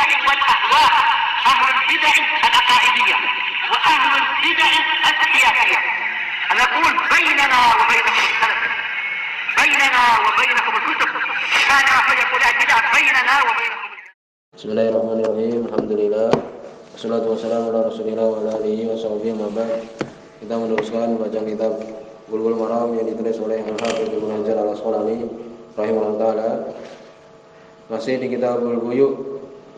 البدع والأهواء، أهل البدع العقائدية وأهل البدع السياسية. نقول بيننا وبينكم السلف، بيننا وبينكم الكتب، كان فيقول البدع بيننا وبينكم. Bismillahirrahmanirrahim. Alhamdulillah. Wassalatu wassalamu ala Rasulillah wa ala alihi wa sahbihi wa ba'd. Kita meneruskan membaca kitab Bulughul Maram yang ditulis oleh Al-Hafidz Ibnu Hajar Al-Asqalani rahimahullah taala. Masih di kitabul buyu,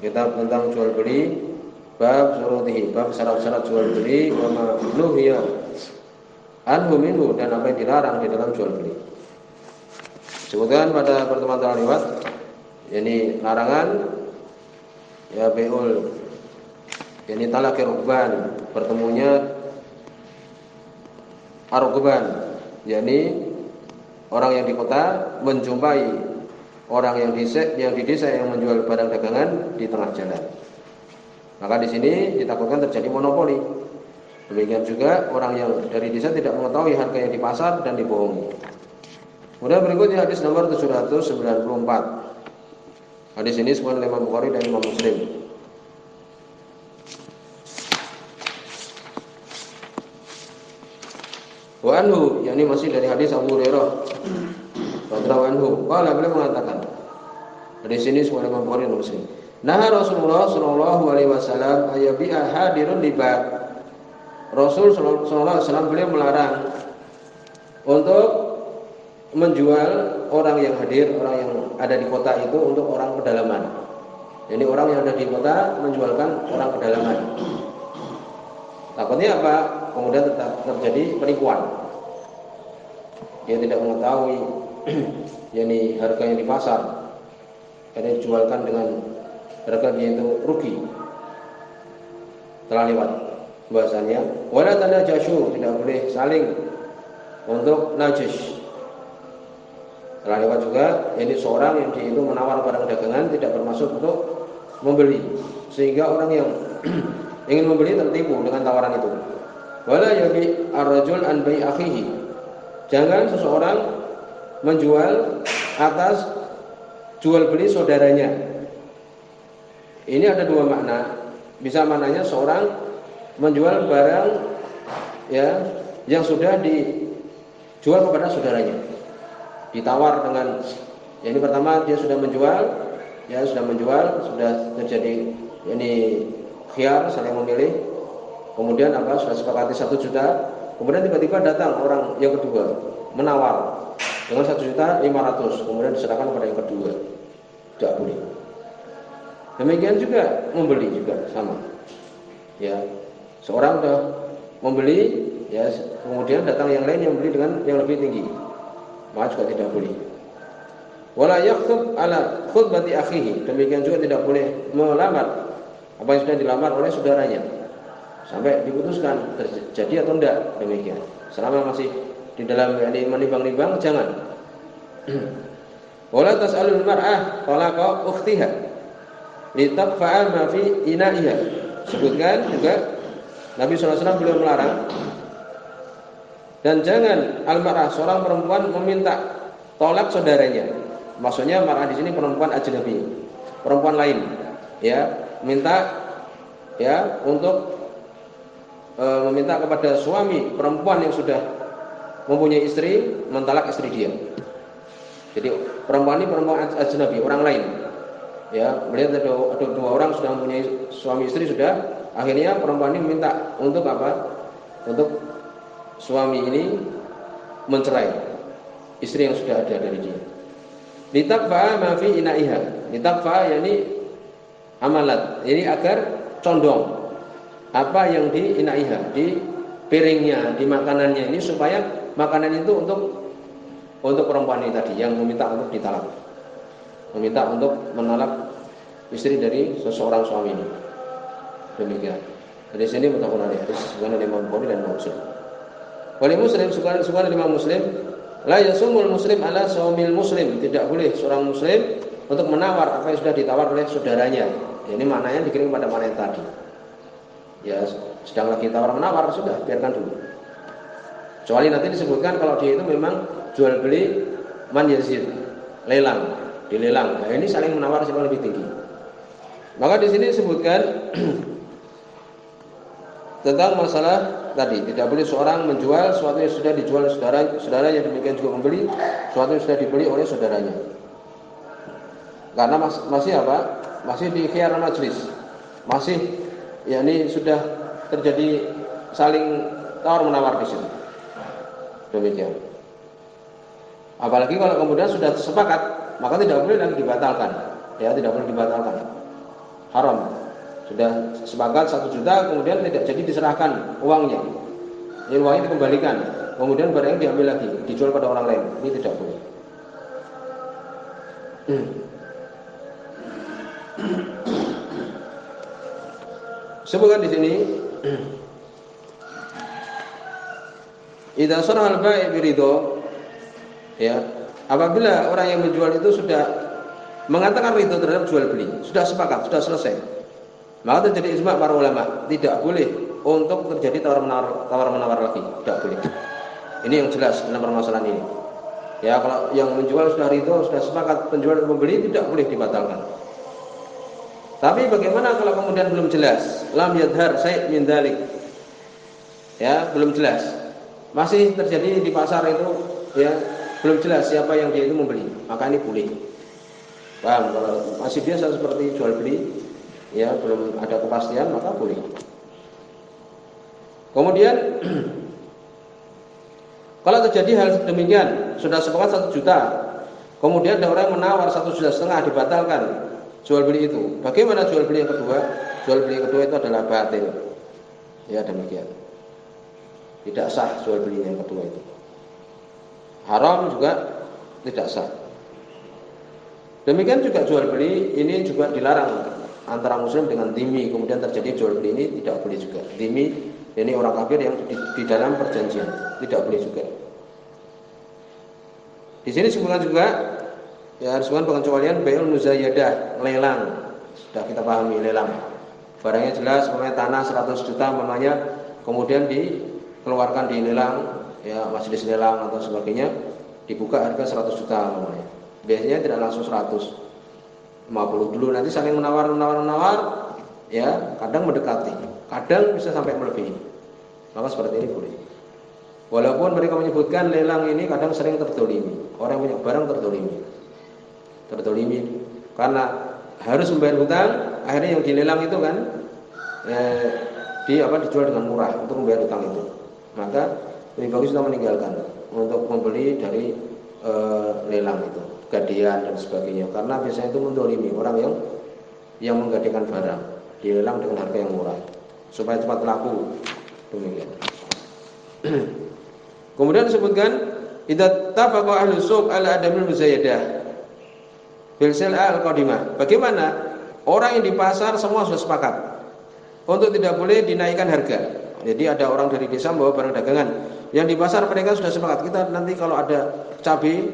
kitab tentang jual beli, bab syurutihi, bab syarat-syarat jual beli, wa ma nuhiya anhu minhu, dan apa yang dilarang di dalam jual beli. Sebutkan pada pertemuan terlewat, yakni larangan ya beul, yakni talaqi rukban, bertemunya arukban, yakni orang yang di kota menjumpai orang yang di desa yang menjual barang dagangan di tengah jalan. Maka di sini ditakutkan terjadi monopoli. Demikian juga orang yang dari desa tidak mengetahui harga yang di pasar dan dibohongi. Kemudian berikutnya hadis nomor 794. Hadis ini semua oleh Imam Bukhari dan Imam Muslim. Wa anhu, yakni masih dari hadis Abu Hurairah radhiyallahu anhu, qala, beliau mengatakan, hadis ini semua oleh Imam Bukhari dan Muslim. Nah, Rasulullah sallallahu alaihi wasallam ayabi'a hadirun libat. Rasul sallallahu alaihi wasallam beliau melarang untuk menjual orang yang hadir, orang yang ada di kota itu untuk orang pedalaman. Jadi orang yang ada di kota menjualkan orang pedalaman. Takutnya apa? Kemudian terjadi penipuan. Dia tidak mengetahui yakni harga yang di pasar, karena dijualkan dengan harga dia itu rugi. Telah lewat bahasanya, wala tanajashu, tidak boleh saling untuk najis. Telah lewat juga, ini seorang yang dia itu menawar barang dagangan tidak bermaksud untuk membeli, sehingga orang yang ingin membeli tertipu dengan tawaran itu. Wala yabi ar-rajul an bai akhihi, jangan seseorang menjual atas jual beli saudaranya. Ini ada dua makna. Bisa maknanya seorang menjual barang ya yang sudah dijual kepada saudaranya. Ditawar dengan, ya ini pertama dia sudah menjual, sudah terjadi ini khiyar, saling memilih, kemudian sudah sepakati 1 juta, kemudian tiba-tiba datang orang yang kedua menawar dengan 1.500.000, kemudian diserahkan kepada yang kedua, tidak boleh. Demikian juga membeli juga sama, ya seorang sudah membeli, ya kemudian datang yang lain yang membeli dengan yang lebih tinggi, maka juga tidak boleh. Wala yakhthub ala khutbati akhihi, demikian juga tidak boleh melamar apa yang sudah dilamar oleh saudaranya sampai diputuskan terjadi atau tidak. Demikian selama masih di dalam menimbang-nimbang, jangan. Wala tas'alul mar'ah talaqa ukhtiha litaqfa'a ma fi ina'iha. Sebutkan juga Nabi sallallahu alaihi wasallam beliau melarang, dan jangan al-mar'ah, seorang perempuan meminta tolak saudaranya. Maksudnya mar'ah di sini perempuan ajnabi, perempuan lain, ya, minta ya untuk meminta kepada suami perempuan yang sudah mempunyai istri mentalak istri dia. Jadi perempuan ini perempuan ajnabi, orang lain. Ya, melihat ada 2 orang sudah mempunyai suami istri sudah, akhirnya perempuan ini minta untuk apa? Untuk suami ini mencerai istri yang sudah ada dari dia. Litaqfa ma fi ina'iha. Litaqfa yakni amalat. Ini agar condong apa yang di ina'iha, di piringnya, di makanannya ini, supaya makanan itu untuk perempuan ini tadi yang meminta untuk ditalak, meminta untuk menalak istri dari seseorang suami ini. Demikian. Dari sini muttafaqun alaih, hadis riwayat Imam Bukhari dan Muslim. Wali Muslim, sukan Imam Muslim, la yasumul muslim ala saumil muslim, tidak boleh seorang muslim untuk menawar apa yang sudah ditawar oleh saudaranya. Ini maknanya dikirim pada makna yang tadi. Ya, sedang lagi tawar menawar, sudah biarkan dulu. Kecuali nanti disebutkan kalau dia itu memang jual beli man yazid, lelang, dilelang. Nah, ini saling menawar siapa lebih tinggi. Maka di sini disebutkan tentang masalah tadi, tidak boleh seorang menjual sesuatu yang sudah dijual saudaranya, demikian juga membeli sesuatu yang sudah dibeli oleh saudaranya. Karena masih apa? Masih di khiyar majlis. Masih yakni sudah terjadi saling tawar menawar di sini. Demikian. Apalagi kalau kemudian sudah sepakat, maka tidak boleh lagi dibatalkan. Ya, tidak boleh dibatalkan. Haram. Sudah sepakat 1 juta, kemudian tidak jadi diserahkan uangnya. Ini uangnya dikembalikan. Kemudian barangnya diambil lagi, dijual pada orang lain. Ini tidak boleh. Sebutkan di sini, idza sarah al-bai' biridho, ya, apabila orang yang menjual itu sudah mengatakan ridho terhadap jual beli, sudah sepakat, sudah selesai, maka terjadi ijma' para ulama, tidak boleh untuk terjadi tawar menawar lagi, tidak boleh. Ini yang jelas dalam permasalahan ini. Ya, kalau yang menjual sudah ridho, sudah sepakat, penjual dan pembeli tidak boleh dibatalkan. Tapi bagaimana kalau kemudian belum jelas? Lam yadhar syai' min dzalik. Ya, belum jelas. Masih terjadi di pasar itu, ya, belum jelas siapa yang dia itu membeli. Maka ini boleh. Paham? Kalau masih biasa seperti jual beli, ya, belum ada kepastian, maka boleh. Kemudian kalau terjadi hal demikian, sudah sepakat 1 juta, kemudian ada orang yang menawar 1,5 juta dibatalkan jual beli itu. Bagaimana jual beli yang kedua? Jual beli yang kedua itu adalah batil. Ya, demikian. Tidak sah jual beli yang kedua itu. Haram juga tidak sah. Demikian juga jual beli ini juga dilarang antara muslim dengan dhimmi. Kemudian terjadi jual beli ini tidak boleh juga. Dhimmi ini orang kafir yang di dalam perjanjian, tidak boleh juga. Di sini disebutkan juga, ya, disebutkan pengecualian bai'ul muzayyadah, lelang. Sudah kita pahami lelang. Barangnya jelas, umpamanya tanah 100 juta umpamanya, kemudian dikeluarkan di lelang, ya, majelis lelang atau sebagainya, dibuka harga 100 juta umpamanya. Biasanya tidak langsung 150 dulu, nanti saling menawar, ya, kadang mendekati, kadang bisa sampai melebihi. Maka seperti ini boleh. Walaupun mereka menyebutkan lelang ini kadang sering terdolimi, orang yang punya barang terdolimi karena harus membayar hutang, akhirnya yang dilelang itu kan dijual dengan murah untuk membayar hutang itu. Maka lebih bagus kita meninggalkan untuk membeli dari lelang itu, gadian dan sebagainya, karena biasanya itu mendolimi orang yang menggadaikan barang dilelang dengan harga yang murah supaya cepat laku. Demikian. Kemudian disebutkan idza tafaqa ahlu suq ala adamil muzayyadah bil sil'a al-qadimah. Bagaimana orang yang di pasar semua sudah sepakat untuk tidak boleh dinaikkan harga. Jadi ada orang dari desa membawa barang dagangan, yang di pasar mereka sudah sepakat, kita nanti kalau ada cabai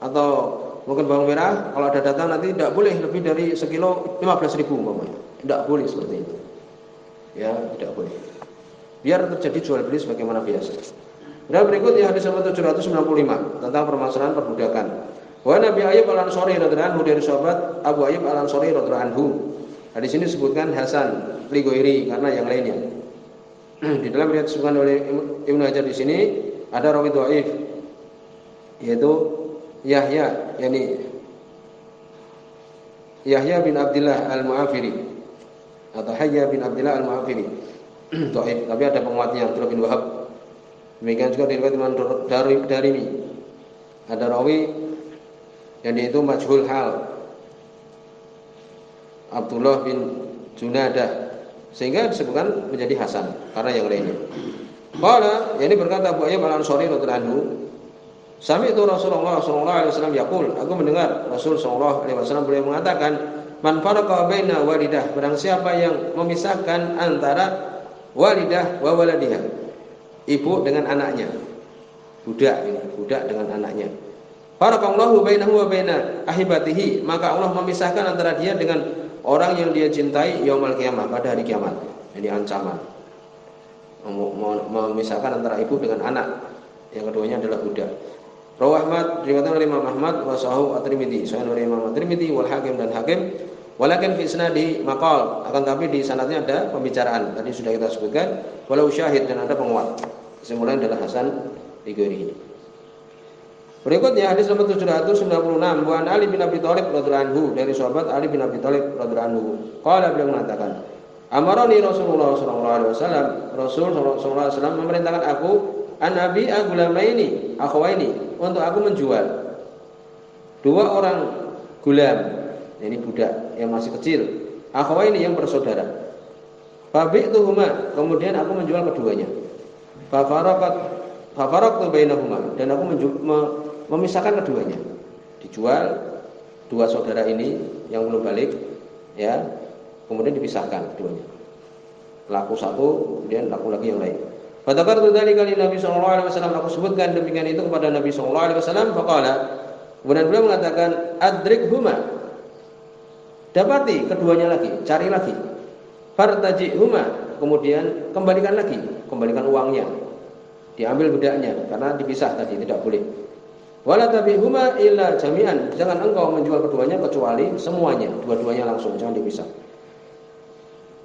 atau mungkin bawang merah, kalau ada datang nanti tidak boleh lebih dari sekilo 15.000 umpamanya. Tidak boleh seperti itu. Ya, tidak boleh. Biar terjadi jual beli sebagaimana biasa. Dan berikut ya hadis nomor 795 tentang permasalahan perbudakan. Wa Nabi Ayyub Al-Ansari radhiyallahu anhu, dari sahabat Abu Ayyub Al-Ansari radhiyallahu anhu. Hadis ini disebutkan Hasan li ghairi karena yang lainnya. Di dalam riwayat disebutkan oleh Ibnu Hajar di sini ada rawi dhaif, yaitu Yahya, yakni Yahya bin Abdullah Al-Mu'afiri atau Hayya bin Abdullah Al-Mu'afiri. Dhaif, tapi ada penguatnya Abdullah bin Wahab. Demikian juga diriwayat Imam Darimi. Ada rawi yang yaitu majhul hal, Abdullah bin Junadah, sehingga disebutkan menjadi hasan karena yang lainnya. Qala, yani berkata Abu Ayyub Al-Ansari radhiyallahu anhu, sami'tu Rasulullah sallallahu alaihi wasallam yaqul, aku mendengar Rasul sallallahu alaihi wasallam beliau mengatakan, man faraqa baina walidah, barang siapa yang memisahkan antara walidah wa waladiha, ibu dengan anaknya, budak dengan anaknya. Faraqallahu bainahu wa baina ahibatihi, maka Allah memisahkan antara dia dengan orang yang dia cintai yaumul qiyamah, pada hari kiamat. Ini ancaman. Memisahkan antara ibu dengan anak. Yang keduanya adalah budak. Rawahu Ahmad, riwayat oleh Imam Ahmad, wa sahahu At-Tirmidzi, sahih oleh Imam At-Tirmidzi wal Hakim dan Hakim, Walakin fi isnadi maqal, akan tapi di sanadnya ada pembicaraan. Tadi sudah kita sebutkan, walau syahid, dan ada penguat. Kesimpulannya adalah hasan digori. Berikutnya hadis nomor 796, wa an Ali bin Abi Thalib radhiyallahu anhu, dari sahabat Ali bin Abi Thalib radhiyallahu anhu. Qala, beliau mengatakan, amarani Rasulullah sallallahu alaihi wasallam, Rasul sallallahu alaihi wasallam memerintahkan aku an abi'a gulamaini akhwaini, untuk aku menjual dua orang gulam, ini budak yang masih kecil, akhwaini yang bersaudara. Fabi'tuhuma, kemudian aku menjual keduanya. Fafaraqtu bainahuma, dan aku memisahkan keduanya. Dijual dua saudara ini yang belum balik, ya, kemudian dipisahkan keduanya. Laku satu, kemudian laku lagi yang lain. Fatakartu dzalika li Nabi sallallahu alaihi wasallam, aku sebutkan demikian itu kepada Nabi sallallahu alaihi wasallam. Faqala, kemudian beliau mengatakan, adrikhuma, dapati keduanya lagi, cari lagi. Fartajihuma, kemudian kembalikan lagi, kembalikan uangnya. Diambil budaknya karena dipisah tadi, tidak boleh. Wala tabihuma illa jami'an, jangan engkau menjual keduanya kecuali semuanya, dua-duanya langsung, jangan dipisah.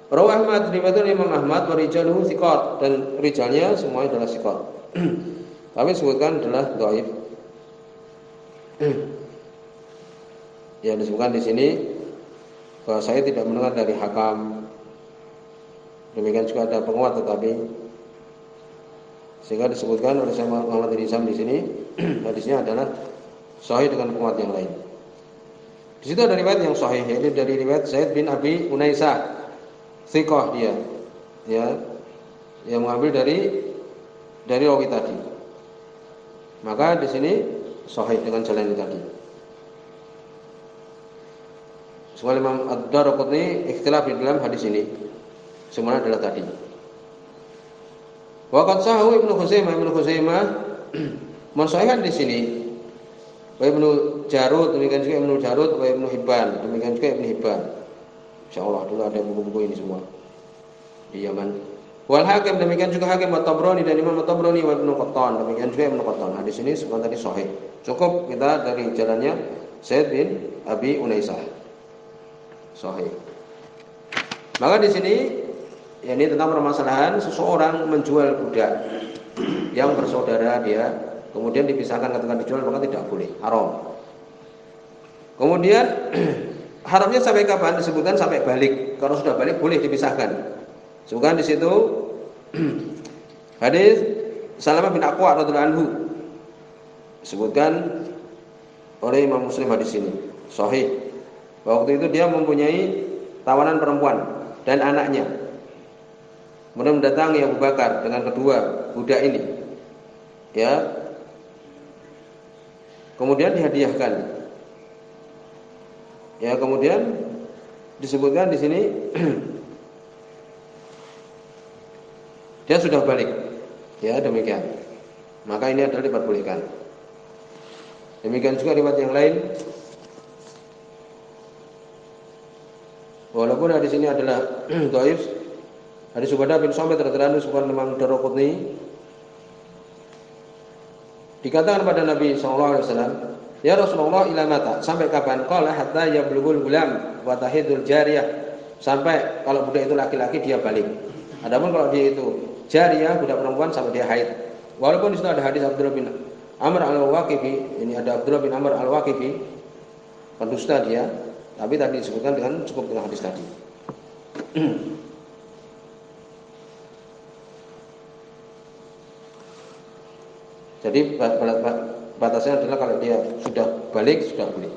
Rawah Ahmad, riwayat Imam Ahmad, wa rijaluhu thiqat, dan rijalnya semuanya adalah thiqat. Kami sebutkan adalah dhaif. Ya, disebutkan di sini bahwa saya tidak mendengar dari Hakam. Demikian juga ada penguat, tetapi sehingga disebutkan oleh Syekh Muhammad bin Hisham di sini hadisnya adalah sahih dengan penguat yang lain. Di situ ada riwayat yang sahih, yaitu dari riwayat Zaid bin Abi Unaisah, thiqah dia, ya, yang mengambil dari rawi tadi. Maka di sini sahih dengan jalan ini tadi. Soal Imam Ad-Darqutni ikhtilaf di dalam hadis ini. Semuanya adalah tadi. Waqad sahahu Ibnu Khuzaimah mensahihkan di sini. Wa Ibnu Jarud, demikian juga Ibnu Jarud, wa Ibnu Hibban, demikian juga Ibnu Hibban. Insyaallah dulu ada buku-buku ini semua di Yaman. Wal Hakim, demikian juga Hakim, At-Tabrani dan Imam At-Tabrani, wa Ibnu Qattan, demikian juga Ibnu Qattan. Hadis ini sebenarnya tadi sahih. Cukup kita dari jalannya Zaid bin Abi Unaisah. Sahih. Maka di sini ya, ini tentang permasalahan seseorang menjual budak yang bersaudara dia, kemudian dipisahkan ketika dijual, maka tidak boleh, haram. Kemudian haramnya sampai kapan? Disebutkan sampai balik. Kalau sudah balik boleh dipisahkan. Disebutkan di situ hadis Salamah bin Aqwa radhiyallahu anhu, disebutkan oleh Imam Muslim hadis ini sahih. Waktu itu dia mempunyai tawanan perempuan dan anaknya. Kemudian mendatangi Abu Bakar dengan kedua budak ini, ya. Kemudian dihadiahkan. Ya, kemudian disebutkan di sini dia sudah balik. Ya, demikian. Maka ini adalah diperbolehkan. Demikian juga riwayat yang lain. Walaupun hadis ini adalah dhaif, hadis Ubadah bin Samit radhiyallahu anhu disebutkan Imam Daraqutni, dikatakan pada Nabi sallallahu alaihi wasallam, "Ya Rasulullah, ila mata? Sampai kapan?" Qala hatta yablughul gulam wa tahidul jariyah. Sampai kalau budak itu laki-laki dia balik. Adapun kalau dia itu jariyah, budak perempuan, sampai dia haid. Walaupun di situ ada hadis Abdullah bin Amr al-Waqifi, ini ada Abdullah bin Amr al-Waqifi, pendusta dia, tapi tadi disebutkan dengan cukup dengan hadis tadi. Jadi batasnya adalah kalau dia sudah balik, sudah boleh.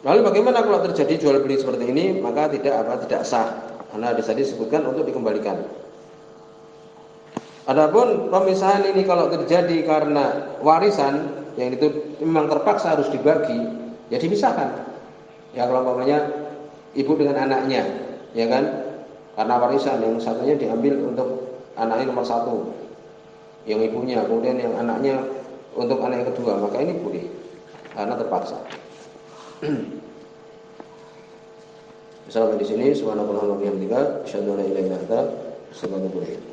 Lalu bagaimana kalau terjadi jual beli seperti ini? Maka tidak sah, karena hadis tadi disebutkan untuk dikembalikan. Adapun pemisahan ini kalau terjadi karena warisan, yang itu memang terpaksa harus dibagi, ya dipisahkan. Ya, kalau umpamanya ibu dengan anaknya, ya kan, karena warisan yang satunya diambil untuk anaknya nomor satu, yang ibunya, kemudian yang anaknya untuk anak yang kedua, maka ini boleh karena terpaksa. Sampai di sini, subhanallah wa bihamdika, asyhadu an la ilaha illa anta, astaghfiruka wa atubu ilaik.